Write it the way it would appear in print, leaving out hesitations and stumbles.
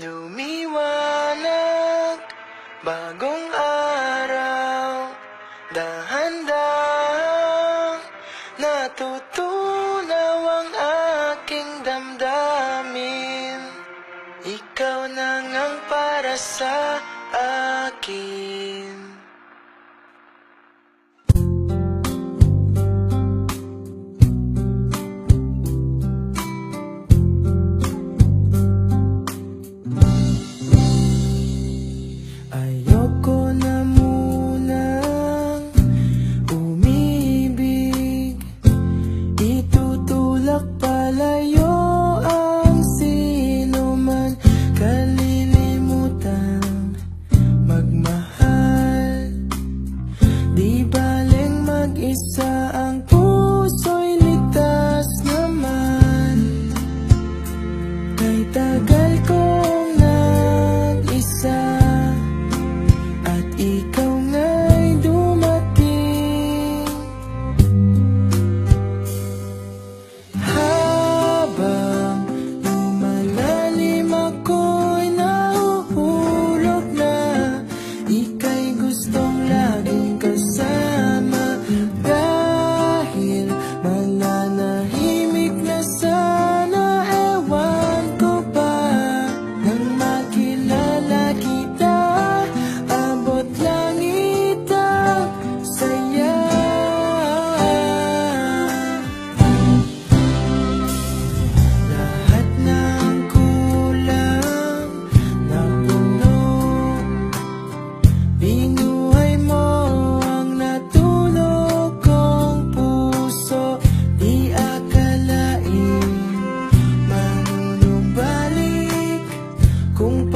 Lumiwanag, bagong araw, dahan-dahang natutunaw ang aking damdamin. Ikaw na ngang para sa akin. Ayoko na munang umibig, itutulak palayo ang sino man, kalilimutan magmahal. Di baling mag-isa, ang puso'y ligtas naman. Kay tagal kong nag-isa at ikaw nga'y dumating. Habang lumalalim ako'y nahuhulog na, ika'y gustong laging kasama. Dahil mananahimik na sana, ewan ko ba, nang makilala kita, abot langit ang saya. Lahat ng kulang napuno, binuhay mo ang natulog kong puso. Di akalain manunubalik kung